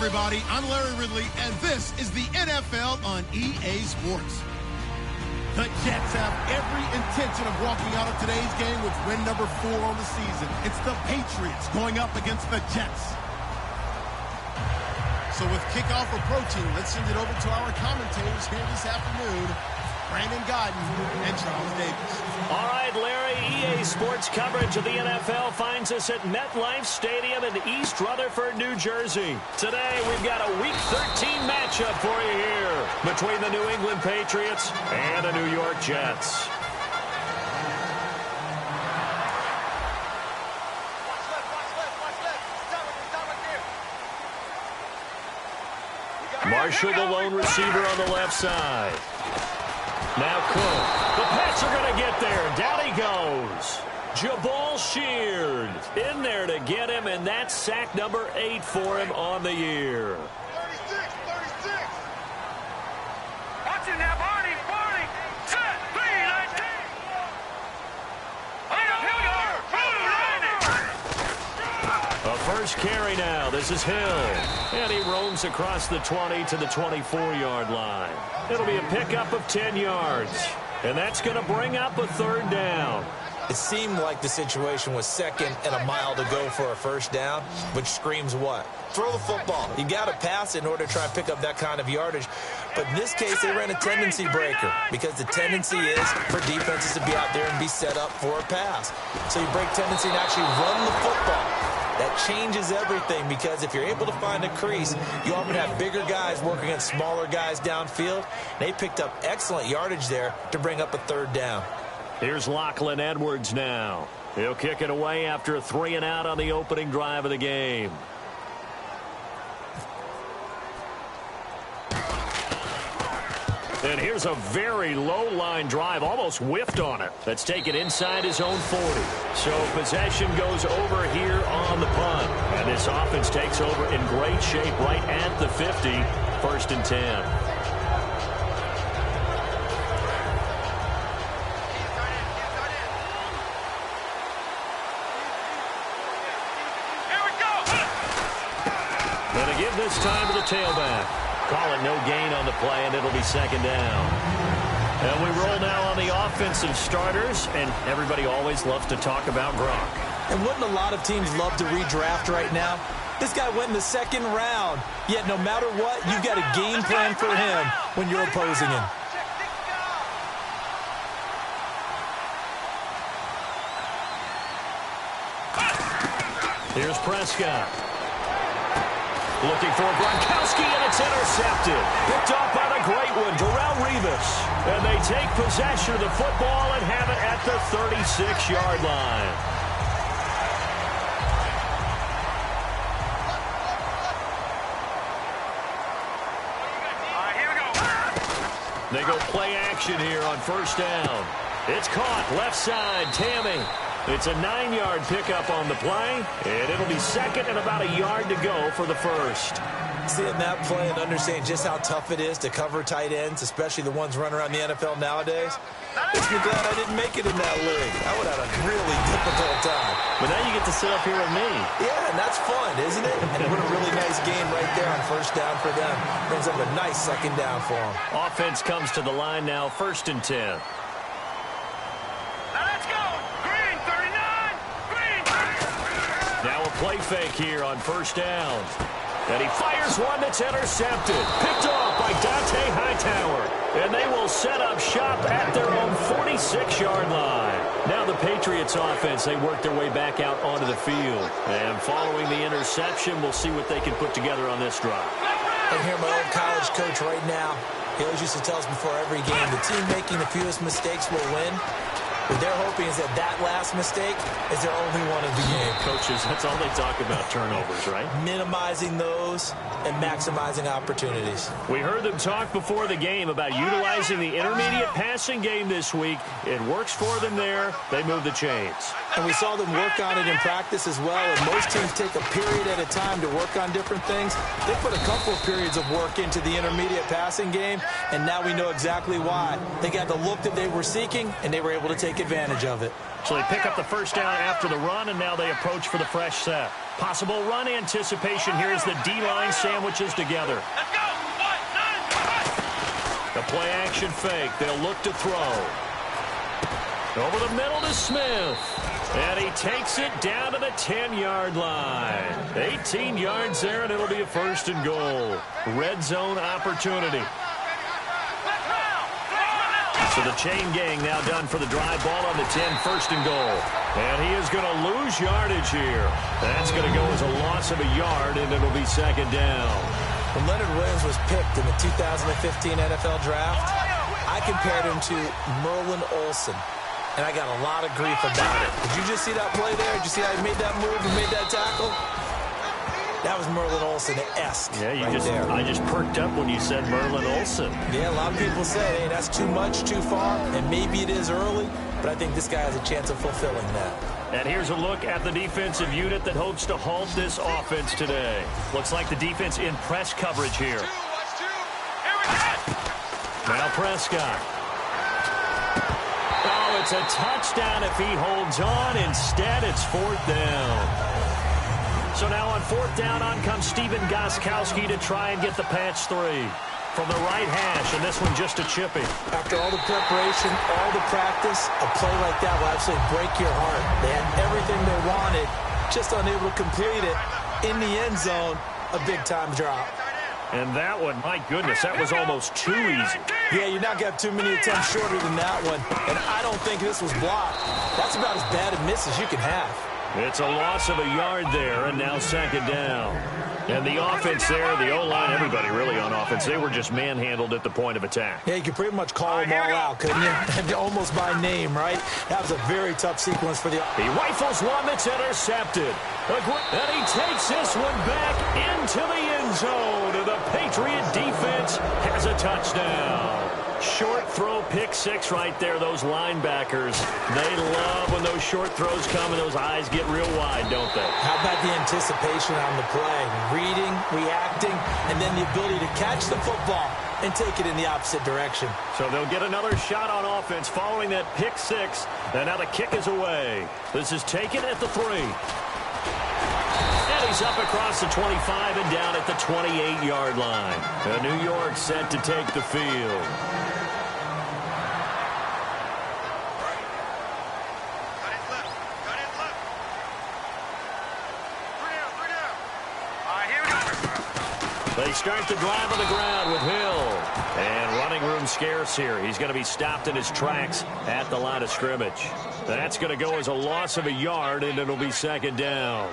everybody. I'm Larry Ridley, and this is the NFL on EA Sports. The Jets have every intention of walking out of today's game with win number 4 on the season. It's the Patriots going up against the Jets. So with kickoff approaching, let's send it over to our commentators here this afternoon, Brandon Godden and Charles Davis. All right, Larry, EA Sports coverage of the NFL finds us at MetLife Stadium in East Rutherford, New Jersey. Today, we've got a Week 13 matchup for you here between the New England Patriots and the New York Jets. Marshall, the lone receiver on the left side. Now Cook. The Pats are going to get there. Down he goes. Jabal Sheard in there to get him, and that's sack number 8 for him on the year. 36. Watching now, Barney. Set, 3-19. A first carry now. This is Hill. And he roams across the 20 to the 24-yard line. It'll be a pickup of 10 yards. And that's going to bring up a third down. It seemed like the situation was second and a mile to go for a first down, which screams what? Throw the football. You got to pass it in order to try and pick up that kind of yardage. But in this case, they ran a tendency breaker because the tendency is for defenses to be out there and be set up for a pass. So you break tendency and actually run the football. That changes everything because if you're able to find a crease, you often have bigger guys working against smaller guys downfield. They picked up excellent yardage there to bring up a third down. Here's Lachlan Edwards now. He'll kick it away after a 3-and-out on the opening drive of the game. And here's a very low-line drive, almost whiffed on it. That's taken inside his own 40. So possession goes over here on the punt. And this offense takes over in great shape right at the 50. 1st and 10. Here we go. And to give this time to the tailback. Call it no gain on the play, and it'll be 2nd down. And we roll now on the offensive starters, and everybody always loves to talk about Gronk. And wouldn't a lot of teams love to redraft right now? This guy went in the 2nd round, yet no matter what, you've got a game plan for him when you're opposing him. Here's Prescott. Looking for Gronkowski, and it's intercepted. Picked off by the great one, Darrelle Revis. And they take possession of the football and have it at the 36-yard line. All right, here we go. They go play action here on 1st down. It's caught, left side, Tammy. It's a 9-yard pickup on the play, and it'll be 2nd and about a yard to go for the 1st. Seeing that play and understanding just how tough it is to cover tight ends, especially the ones running around the NFL nowadays, makes me glad I didn't make it in that league. I would have had a really difficult time. But now you get to sit up here with me. Yeah, and that's fun, isn't it? And what a really nice game right there on 1st down for them. Brings up a nice 2nd down for them. Offense comes to the line now, 1st and 10. Now a play fake here on 1st down. And he fires one that's intercepted. Picked off by Dante Hightower. And they will set up shop at their own 46-yard line. Now the Patriots offense, they work their way back out onto the field. And following the interception, we'll see what they can put together on this drive. I hear my old college coach right now. He always used to tell us before every game, the team making the fewest mistakes will win. What they're hoping is that last mistake is their only one of the game. Coaches, that's all they talk about, turnovers, right? Minimizing those and maximizing opportunities. We heard them talk before the game about utilizing the intermediate passing game this week. It works for them there. They move the chains. And we saw them work on it in practice as well. And most teams take a period at a time to work on different things. They put a couple of periods of work into the intermediate passing game, and now we know exactly why. They got the look that they were seeking, and they were able to take take advantage of it. So they pick up the first down after the run, and now they approach for the fresh set. Possible run anticipation here as the D-line sandwiches together. Let's go. 1, 9, 1. The play-action fake. They'll look to throw. Over the middle to Smith. And he takes it down to the 10-yard line. 18 yards there, and it'll be a first and goal. Red zone opportunity. So the chain gang now done for the drive, ball on the 10, first and goal. And he is going to lose yardage here. That's going to go as a loss of a yard, and it'll be second down. When Leonard Williams was picked in the 2015 NFL Draft, I compared him to Merlin Olsen, and I got a lot of grief about it. Did you just see that play there? Did you see how he made that move and made that tackle? That was Merlin Olsen-esque. Yeah, there. I just perked up when you said Merlin Olsen. Yeah, a lot of people say, hey, that's too much, too far, and maybe it is early, but I think this guy has a chance of fulfilling that. And here's a look at the defensive unit that hopes to halt this offense today. Looks like the defense in press coverage here. Now Prescott. Oh, it's a touchdown if he holds on. Instead, it's fourth down. So now on fourth down, on comes Stephen Gostkowski to try and get the patch 3. From the right hash, and this one just a chipping. After all the preparation, all the practice, a play like that will absolutely break your heart. They had everything they wanted, just unable to complete it. In the end zone, a big-time drop. And that one, my goodness, that was almost too easy. Yeah, you're not going to have too many attempts shorter than that one. And I don't think this was blocked. That's about as bad a miss as you can have. It's a loss of a yard there, and now second down. And the offense there, the O-line, everybody really on offense, they were just manhandled at the point of attack. Yeah, you could pretty much call them all out, couldn't you? Almost by name, right? That was a very tough sequence for the... He rifles one that's intercepted. And he takes this one back into the end zone. And the Patriot defense has a touchdown. Short throw, pick 6 right there, those linebackers. They love when those short throws come and those eyes get real wide, don't they? How about the anticipation on the play? Reading, reacting, and then the ability to catch the football and take it in the opposite direction. So they'll get another shot on offense following that pick 6. And now the kick is away. This is taken at the 3. And he's up across the 25 and down at the 28-yard line. And New York set to take the field. They start the drive on the ground with Hill. And running room scarce here. He's going to be stopped in his tracks at the line of scrimmage. That's going to go as a loss of a yard, and it'll be second down.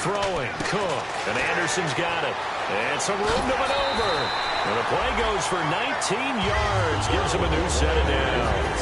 Throwing, Cook, and Anderson's got it. And some room to maneuver. And the play goes for 19 yards. Gives him a new set of downs.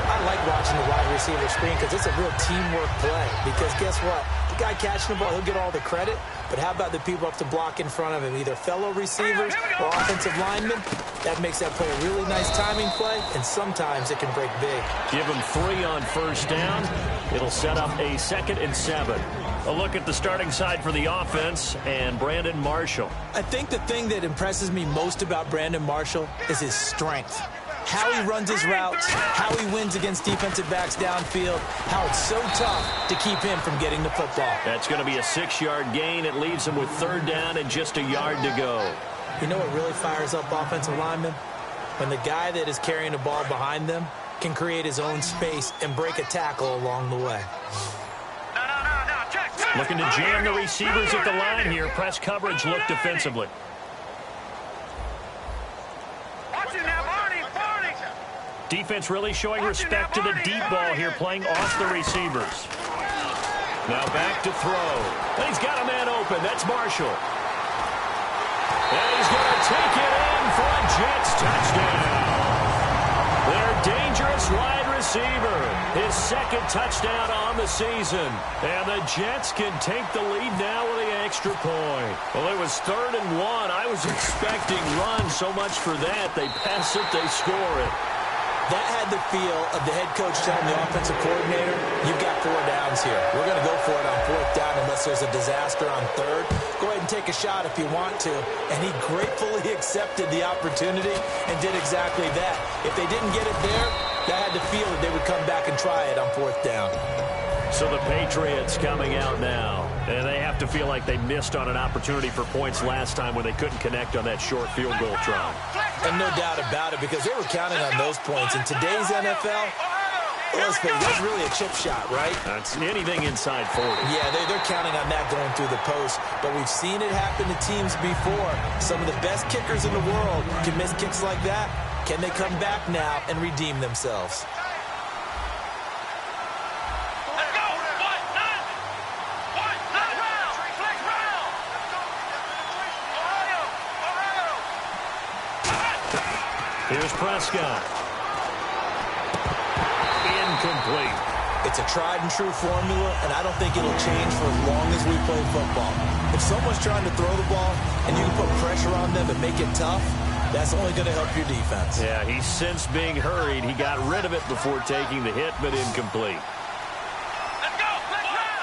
I like watching the wide receiver screen because it's a real teamwork play. Because guess what? The guy catching the ball, he'll get all the credit. But how about the people up to block in front of him? Either fellow receivers or offensive linemen. That makes that play a really nice timing play. And sometimes it can break big. Give him 3 on first down. It'll set up a 2nd and 7. A look at the starting side for the offense and Brandon Marshall. I think the thing that impresses me most about Brandon Marshall is his strength. How he runs his routes, how he wins against defensive backs downfield, how it's so tough to keep him from getting the football. That's going to be a 6-yard gain. It leaves him with 3rd down and just a yard to go. You know what really fires up offensive linemen? When the guy that is carrying the ball behind them can create his own space and break a tackle along the way. Looking to jam the receivers at the line here. Press coverage look defensively. Defense really showing respect to the deep ball here, playing off the receivers. Now back to throw. And he's got a man open. That's Marshall. And he's going to take it in for a Jets touchdown. Their dangerous wide receiver. His 2nd touchdown on the season. And the Jets can take the lead now with the extra point. Well, it was 3rd and 1. I was expecting run so much for that. They pass it, they score it. That had the feel of the head coach telling the offensive coordinator, you've got 4 downs here. We're going to go for it on 4th down unless there's a disaster on 3rd. Go ahead and take a shot if you want to. And he gratefully accepted the opportunity and did exactly that. If they didn't get it there, that had the feel that they would come back and try it on 4th down. So the Patriots coming out now, and they have to feel like they missed on an opportunity for points last time when they couldn't connect on that short field goal try. And no doubt about it, because they were counting on those points. In today's NFL, let's face it, that's really a chip shot, right? That's anything inside 40. Yeah, they're counting on that going through the post. But we've seen it happen to teams before. Some of the best kickers in the world can miss kicks like that. Can they come back now and redeem themselves? Here's Prescott. Incomplete. It's a tried-and-true formula, and I don't think it'll change for as long as we play football. If someone's trying to throw the ball and you can put pressure on them and make it tough, that's only going to help your defense. Yeah, he's since being hurried. He got rid of it before taking the hit, but incomplete.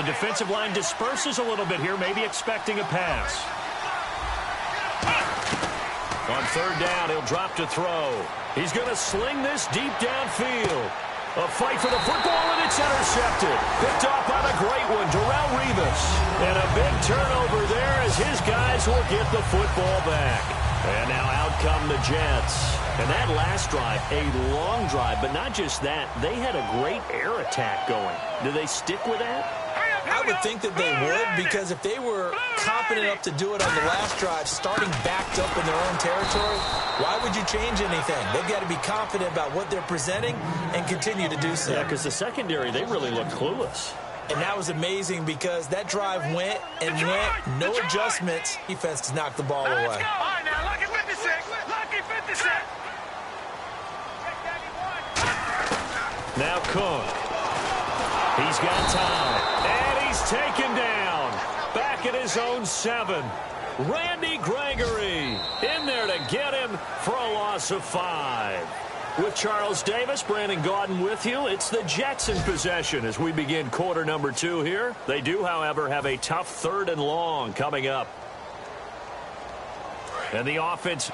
The defensive line disperses a little bit here, maybe expecting a pass. On 3rd down, he'll drop to throw. He's going to sling this deep downfield. A fight for the football, and it's intercepted. Picked off by the great one, Darrelle Revis. And a big turnover there as his guys will get the football back. And now out come the Jets. And that last drive, a long drive, but not just that. They had a great air attack going. Do they stick with that? I would think that they would, because if they were confident enough to do it on the last drive, starting backed up in their own territory, why would you change anything? They've got to be confident about what they're presenting and continue to do so. Yeah, because the secondary, they really looked clueless. And that was amazing because that drive went and went, no adjustments. Defense knocked the ball away. All right, now, lucky 56. Lucky 56. Now Cook. He's got time. And he's taken down. Back at his own 7. Randy Gregory in there to get him for a loss of 5. With Charles Davis, Brandon Gaudin with you. It's the Jets in possession as we begin quarter number 2 here. They do, however, have a tough 3rd and long coming up. And the offense